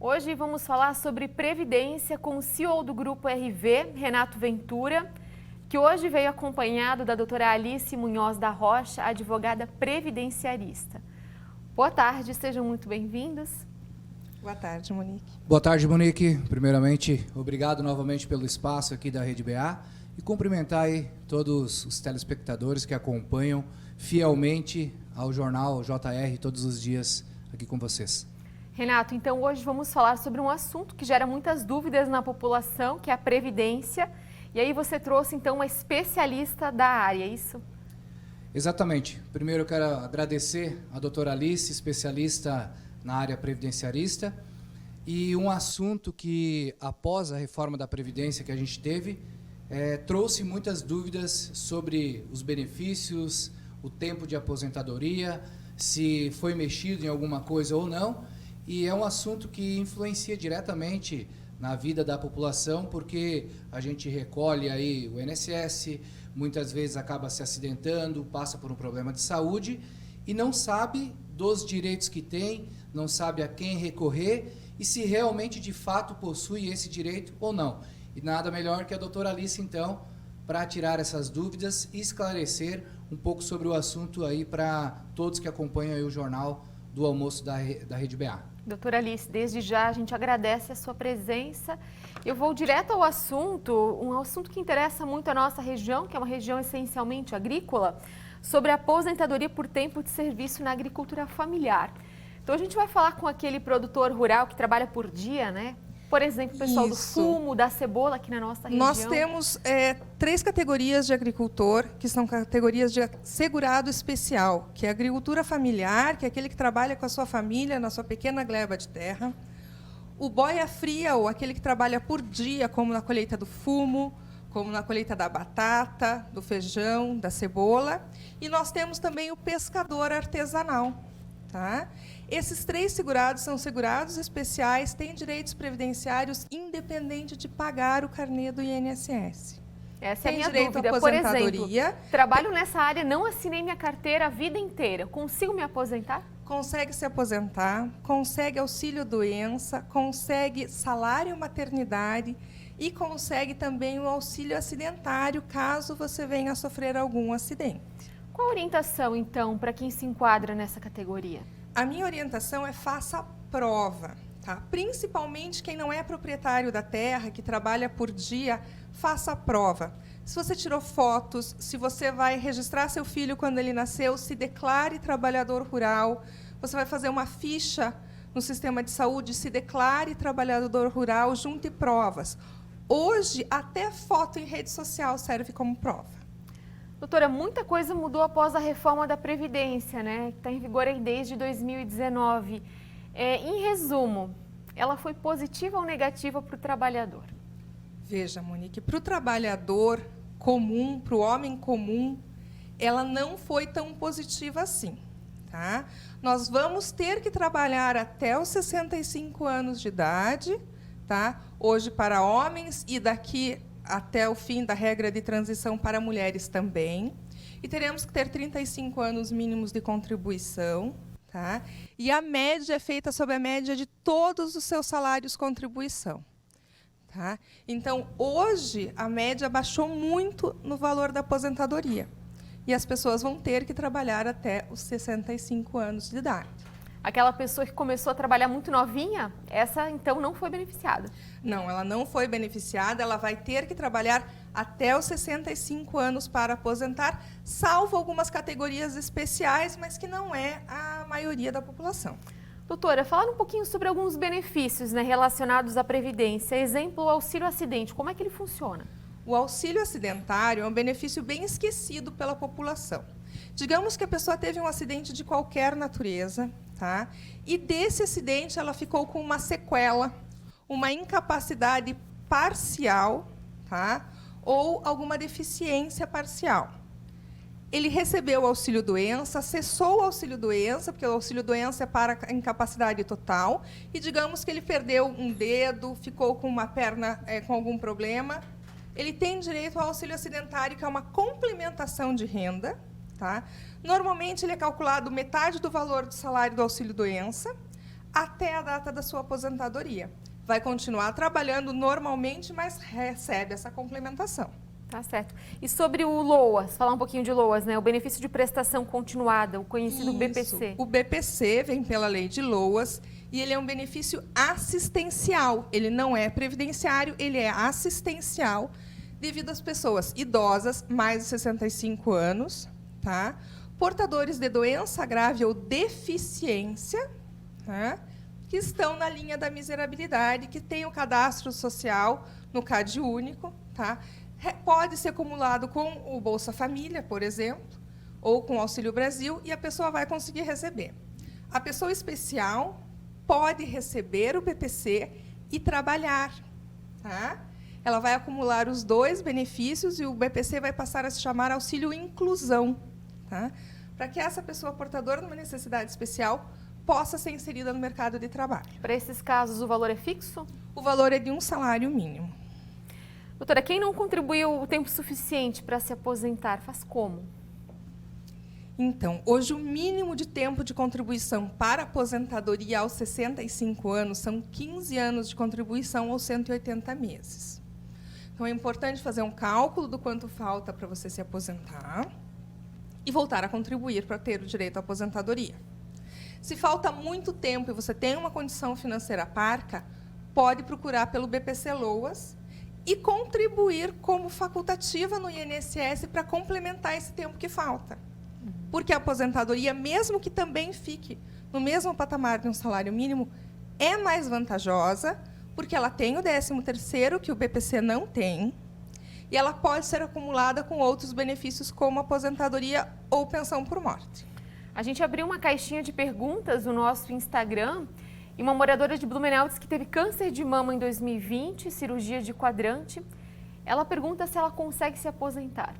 Hoje vamos falar sobre previdência com o CEO do Grupo RV, Renato Ventura, que hoje veio acompanhado da doutora Alice Munhoz da Rocha, advogada previdenciarista. Boa tarde, sejam muito bem-vindos. Boa tarde, Monique. Boa tarde, Monique. Primeiramente, obrigado novamente pelo espaço aqui da Rede BA e cumprimentar aí todos os telespectadores que acompanham fielmente ao jornal JR todos os dias aqui com vocês. Renato, então hoje vamos falar sobre um assunto que gera muitas dúvidas na população, que é a previdência. E aí você trouxe então uma especialista da área, é isso? Exatamente. Primeiro eu quero agradecer a doutora Alice, especialista na área previdenciarista, e um assunto que, após a reforma da Previdência que a gente teve, trouxe muitas dúvidas sobre os benefícios, o tempo de aposentadoria, se foi mexido em alguma coisa ou não, e é um assunto que influencia diretamente na vida da população, porque a gente recolhe aí o INSS, muitas vezes acaba se acidentando, passa por um problema de saúde e não sabe dos direitos que tem, não sabe a quem recorrer e se realmente de fato possui esse direito ou não. E nada melhor que a doutora Alice, então, para tirar essas dúvidas e esclarecer um pouco sobre o assunto aí para todos que acompanham aí o jornal do almoço da Rede BA. Doutora Alice, desde já a gente agradece a sua presença. Eu vou direto ao assunto, um assunto que interessa muito a nossa região, que é uma região essencialmente agrícola, sobre a aposentadoria por tempo de serviço na agricultura familiar. Então a gente vai falar com aquele produtor rural que trabalha por dia, né? Por exemplo, o pessoal do fumo, da cebola aqui na nossa região. Nós temos 3 categorias de agricultor, que são categorias de segurado especial, que é a agricultura familiar, que é aquele que trabalha com a sua família na sua pequena gleba de terra. O boia fria, ou aquele que trabalha por dia, como na colheita do fumo, como na colheita da batata, do feijão, da cebola. E nós temos também o pescador artesanal. Tá? Esses 3 segurados são segurados especiais, têm direitos previdenciários independente de pagar o carnê do INSS. Essa é a minha direito dúvida. à Por aposentadoria. exemplo, trabalho nessa área, não assinei minha carteira a vida inteira. Consigo me aposentar? Consegue se aposentar, consegue auxílio-doença, consegue salário maternidade e consegue também o auxílio acidentário, caso você venha a sofrer algum acidente. Qual a orientação, então, para quem se enquadra nessa categoria? A minha orientação é faça a prova, tá? Principalmente quem não é proprietário da terra, que trabalha por dia, faça a prova. Se você tirou fotos, se você vai registrar seu filho quando ele nasceu, se declare trabalhador rural. Você vai fazer uma ficha no sistema de saúde, se declare trabalhador rural, junte provas. Hoje, até foto em rede social serve como prova. Doutora, muita coisa mudou após a reforma da Previdência, né? Que está em vigor aí desde 2019. Em resumo, ela foi positiva ou negativa para o trabalhador? Veja, Monique, para o trabalhador comum, para o homem comum, ela não foi tão positiva assim. Tá? Nós vamos ter que trabalhar até os 65 anos de idade, tá? Hoje para homens e daqui até o fim da regra de transição para mulheres também. E teremos que ter 35 anos mínimos de contribuição. Tá? E a média é feita sobre a média de todos os seus salários contribuição. Tá? Então, hoje, a média baixou muito no valor da aposentadoria. E as pessoas vão ter que trabalhar até os 65 anos de idade. Aquela pessoa que começou a trabalhar muito novinha, essa, então, não foi beneficiada? Não, ela não foi beneficiada, ela vai ter que trabalhar até os 65 anos para aposentar, salvo algumas categorias especiais, mas que não é a maioria da população. Doutora, falar um pouquinho sobre alguns benefícios, né, relacionados à Previdência. Exemplo, o auxílio acidente, como é que ele funciona? O auxílio acidentário é um benefício bem esquecido pela população. Digamos que a pessoa teve um acidente de qualquer natureza, tá? E desse acidente ela ficou com uma sequela, uma incapacidade parcial, tá? Ou alguma deficiência parcial. Ele recebeu o auxílio-doença, cessou o auxílio-doença, porque o auxílio-doença é para a incapacidade total, e digamos que ele perdeu um dedo, ficou com uma perna com algum problema, ele tem direito ao auxílio acidentário, que é uma complementação de renda. Tá? Normalmente, ele é calculado metade do valor do salário do auxílio-doença. até a data da sua aposentadoria. Vai continuar trabalhando normalmente, mas recebe essa complementação. Tá certo. E sobre o LOAS, falar um pouquinho de LOAS, né? O benefício de prestação continuada, o conhecido Isso. BPC. O BPC vem pela lei de LOAS e ele é um benefício assistencial. Ele não é previdenciário, ele é assistencial devido às pessoas idosas, mais de 65 anos, tá? Portadores de doença grave ou deficiência, tá? Que estão na linha da miserabilidade, que tem o cadastro social no CAD único, tá? Pode ser acumulado com o Bolsa Família, por exemplo, ou com o Auxílio Brasil, e a pessoa vai conseguir receber. A pessoa especial pode receber o BPC e trabalhar, tá? Ela vai acumular os dois benefícios e o BPC vai passar a se chamar Auxílio Inclusão, tá? Para que essa pessoa portadora de uma necessidade especial possa ser inserida no mercado de trabalho. Para esses casos, o valor é fixo? O valor é de um salário mínimo. Doutora, quem não contribuiu o tempo suficiente para se aposentar, faz como? Então, hoje o mínimo de tempo de contribuição para aposentadoria aos 65 anos são 15 anos de contribuição aos 180 meses. Então, é importante fazer um cálculo do quanto falta para você se aposentar e voltar a contribuir para ter o direito à aposentadoria. Se falta muito tempo e você tem uma condição financeira parca, pode procurar pelo BPC LOAS e contribuir como facultativa no INSS para complementar esse tempo que falta. Porque a aposentadoria, mesmo que também fique no mesmo patamar de um salário mínimo, é mais vantajosa, porque ela tem o 13º, que o BPC não tem, e ela pode ser acumulada com outros benefícios, como aposentadoria ou pensão por morte. A gente abriu uma caixinha de perguntas no nosso Instagram e uma moradora de Blumenau disse que teve câncer de mama em 2020, cirurgia de quadrante. Ela pergunta se ela consegue se aposentar.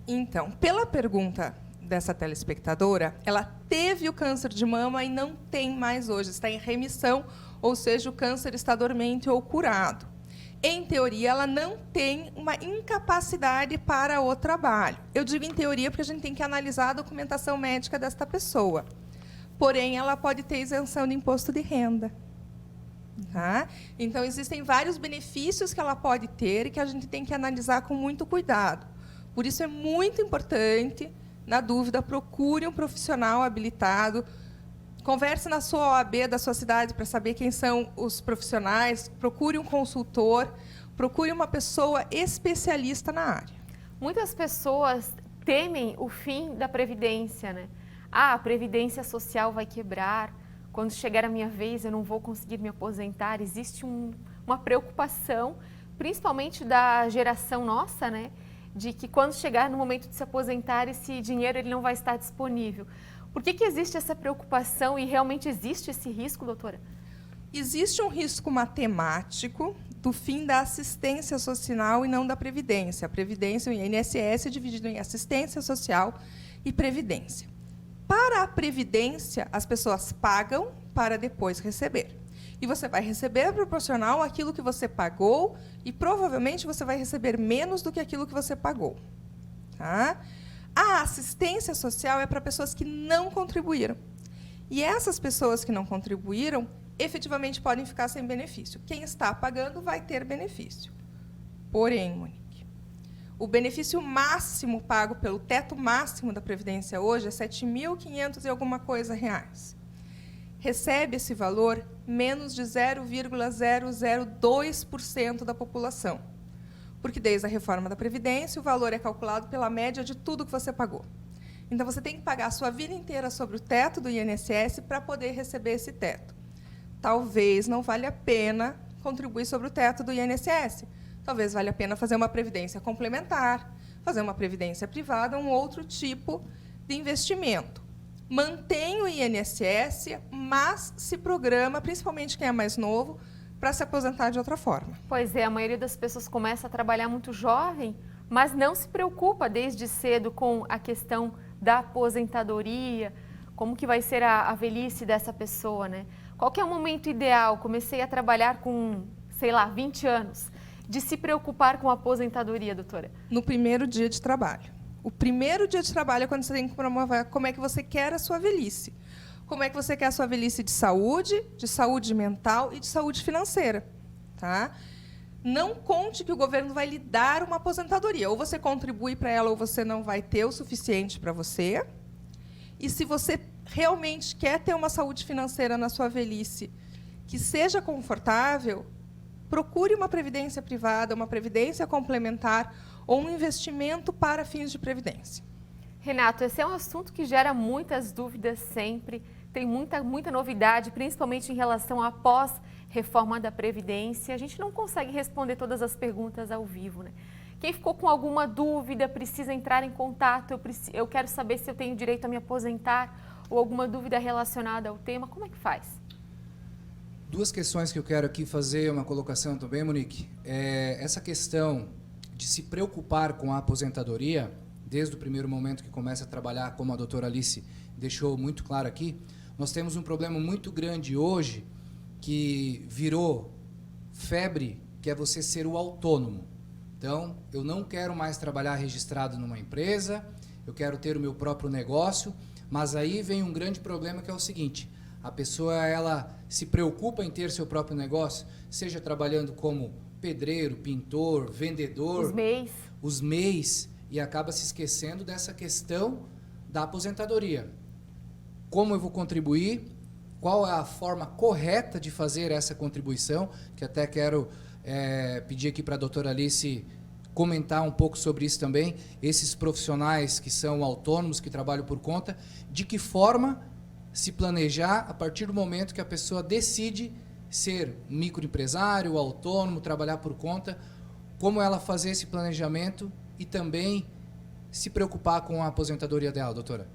Então, pela pergunta dessa telespectadora, ela teve o câncer de mama e não tem mais hoje, está em remissão, ou seja, o câncer está dormente ou curado. Em teoria, ela não tem uma incapacidade para o trabalho. Eu digo em teoria porque a gente tem que analisar a documentação médica desta pessoa. Porém, ela pode ter isenção de imposto de renda. Tá? Então, existem vários benefícios que ela pode ter e que a gente tem que analisar com muito cuidado. Por isso, é muito importante, na dúvida, procure um profissional habilitado, converse na sua OAB da sua cidade para saber quem são os profissionais, procure um consultor, procure uma pessoa especialista na área. Muitas pessoas temem o fim da Previdência, né? Ah, a Previdência Social vai quebrar, quando chegar a minha vez eu não vou conseguir me aposentar. Existe uma preocupação, principalmente da geração nossa, né? De que quando chegar no momento de se aposentar, esse dinheiro ele não vai estar disponível. Por que existe essa preocupação e realmente existe esse risco, doutora? Existe um risco matemático do fim da assistência social e não da Previdência. A Previdência, o INSS, é dividido em assistência social e Previdência. Para a Previdência, as pessoas pagam para depois receber. E você vai receber proporcional àquilo que você pagou e provavelmente você vai receber menos do que aquilo que você pagou. Tá? A assistência social é para pessoas que não contribuíram. E essas pessoas que não contribuíram, efetivamente podem ficar sem benefício. Quem está pagando vai ter benefício. Porém, Monique, o benefício máximo pago pelo teto máximo da Previdência hoje é R$ 7.500 e alguma coisa reais. Recebe esse valor menos de 0,002% da população. Porque desde a reforma da Previdência, o valor é calculado pela média de tudo que você pagou. Então, você tem que pagar a sua vida inteira sobre o teto do INSS para poder receber esse teto. Talvez não valha a pena contribuir sobre o teto do INSS. Talvez valha a pena fazer uma previdência complementar, fazer uma previdência privada, um outro tipo de investimento. Mantém o INSS, mas se programa, principalmente quem é mais novo, para se aposentar de outra forma. Pois é, a maioria das pessoas começa a trabalhar muito jovem, mas não se preocupa desde cedo com a questão da aposentadoria, como que vai ser a velhice dessa pessoa, né? Qual que é o momento ideal? Comecei a trabalhar com, sei lá, 20 anos, de se preocupar com a aposentadoria, doutora? No primeiro dia de trabalho. O primeiro dia de trabalho é quando você tem que promover como é que você quer a sua velhice. como é que você quer a sua velhice de saúde mental e de saúde financeira. Tá? Não conte que o governo vai lhe dar uma aposentadoria. Ou você contribui para ela, ou você não vai ter o suficiente para você. E se você realmente quer ter uma saúde financeira na sua velhice que seja confortável, procure uma previdência privada, uma previdência complementar ou um investimento para fins de previdência. Renato, esse é um assunto que gera muitas dúvidas sempre, tem muita novidade, principalmente em relação à pós-reforma da Previdência. A gente não consegue responder todas as perguntas ao vivo, né? Quem ficou com alguma dúvida precisa entrar em contato, eu quero saber se eu tenho direito a me aposentar ou alguma dúvida relacionada ao tema, como é que faz? Duas questões que eu quero aqui fazer uma colocação também, Monique. Essa questão de se preocupar com a aposentadoria, desde o primeiro momento que começa a trabalhar, como a doutora Alice deixou muito claro aqui, nós temos um problema muito grande hoje que virou febre, que é você ser o autônomo. Então, eu não quero mais trabalhar registrado numa empresa, eu quero ter o meu próprio negócio, mas aí vem um grande problema que é o seguinte: a pessoa ela se preocupa em ter seu próprio negócio, seja trabalhando como pedreiro, pintor, vendedor, os MEIs, e acaba se esquecendo dessa questão da aposentadoria. Como eu vou contribuir? Qual é a forma correta de fazer essa contribuição? Que até quero pedir aqui para a doutora Alice comentar um pouco sobre isso também, esses profissionais que são autônomos, que trabalham por conta, de que forma se planejar a partir do momento que a pessoa decide ser microempresário, autônomo, trabalhar por conta, como ela fazer esse planejamento e também se preocupar com a aposentadoria dela, doutora.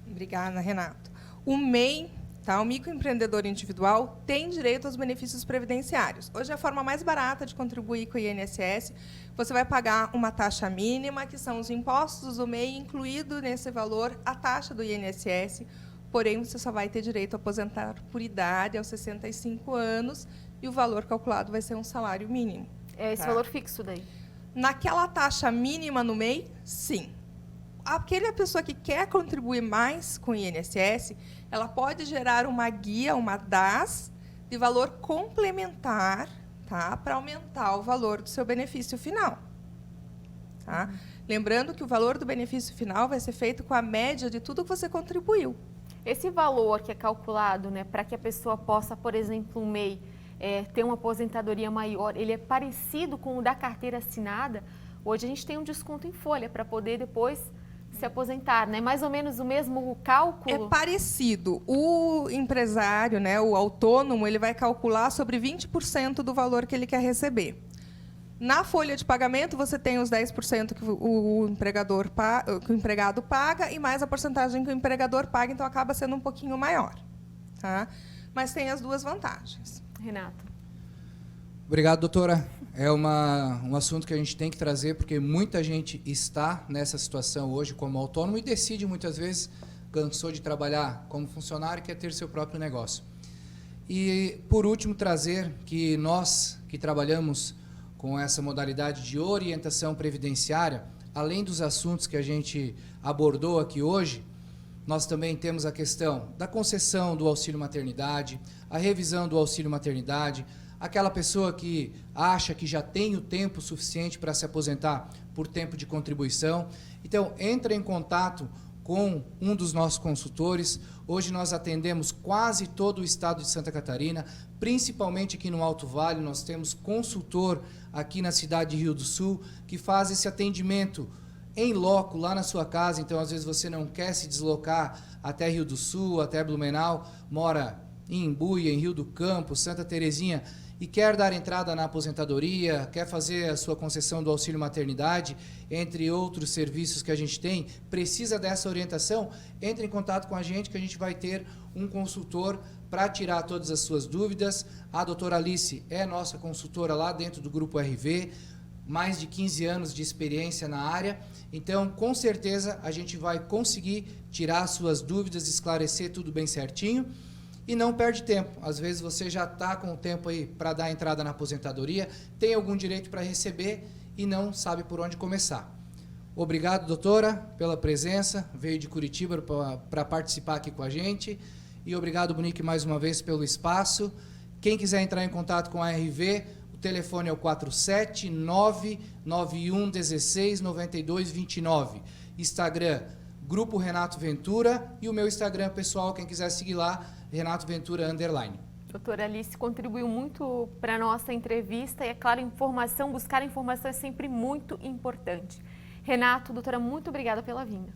Obrigada, Renato. O MEI, tá, o microempreendedor individual, tem direito aos benefícios previdenciários. Hoje, a forma mais barata de contribuir com o INSS, você vai pagar uma taxa mínima, que são os impostos do MEI, incluído nesse valor a taxa do INSS, porém, você só vai ter direito a aposentar por idade aos 65 anos e o valor calculado vai ser um salário mínimo. É esse valor fixo daí? Naquela taxa mínima no MEI, sim. Aquela pessoa que quer contribuir mais com o INSS, ela pode gerar uma guia, uma DAS, de valor complementar, tá, para aumentar o valor do seu benefício final. Tá? Lembrando que o valor do benefício final vai ser feito com a média de tudo que você contribuiu. Esse valor que é calculado, né, para que a pessoa possa, por exemplo, um MEI, ter uma aposentadoria maior, ele é parecido com o da carteira assinada? Hoje a gente tem um desconto em folha para poder depois se aposentar, né? Mais ou menos o mesmo cálculo? É parecido. O empresário, né, o autônomo, ele vai calcular sobre 20% do valor que ele quer receber. Na folha de pagamento, você tem os 10% que o empregado paga e mais a porcentagem que o empregador paga, então acaba sendo um pouquinho maior. Tá? Mas tem as duas vantagens. Renato. Obrigado, doutora. É um assunto que a gente tem que trazer, porque muita gente está nessa situação hoje como autônomo e decide, muitas vezes, cansou de trabalhar como funcionário e quer ter seu próprio negócio. E, por último, trazer que nós, que trabalhamos com essa modalidade de orientação previdenciária, além dos assuntos que a gente abordou aqui hoje, nós também temos a questão da concessão do auxílio maternidade, a revisão do auxílio maternidade, aquela pessoa que acha que já tem o tempo suficiente para se aposentar por tempo de contribuição. Então, entre em contato com um dos nossos consultores. Hoje nós atendemos quase todo o estado de Santa Catarina, principalmente aqui no Alto Vale. Nós temos consultor aqui na cidade de Rio do Sul, que faz esse atendimento em loco, lá na sua casa. Então, às vezes, você não quer se deslocar até Rio do Sul, até Blumenau, mora em Imbuia, em Rio do Campo, Santa Terezinha, e quer dar entrada na aposentadoria, quer fazer a sua concessão do auxílio maternidade, entre outros serviços que a gente tem, precisa dessa orientação, entre em contato com a gente que a gente vai ter um consultor para tirar todas as suas dúvidas. A doutora Alice é nossa consultora lá dentro do Grupo RV, mais de 15 anos de experiência na área, então com certeza a gente vai conseguir tirar as suas dúvidas, esclarecer tudo bem certinho. E não perde tempo. Às vezes você já está com o tempo aí para dar entrada na aposentadoria, tem algum direito para receber e não sabe por onde começar. Obrigado, doutora, pela presença. Veio de Curitiba para participar aqui com a gente. E obrigado, Monique, mais uma vez pelo espaço. Quem quiser entrar em contato com a RV, o telefone é o 47991169229. Instagram, Grupo Renato Ventura, e o meu Instagram pessoal, quem quiser seguir lá, Renato Ventura _. Doutora Alice contribuiu muito para a nossa entrevista e, é claro, buscar informação é sempre muito importante. Renato, doutora, muito obrigada pela vinda.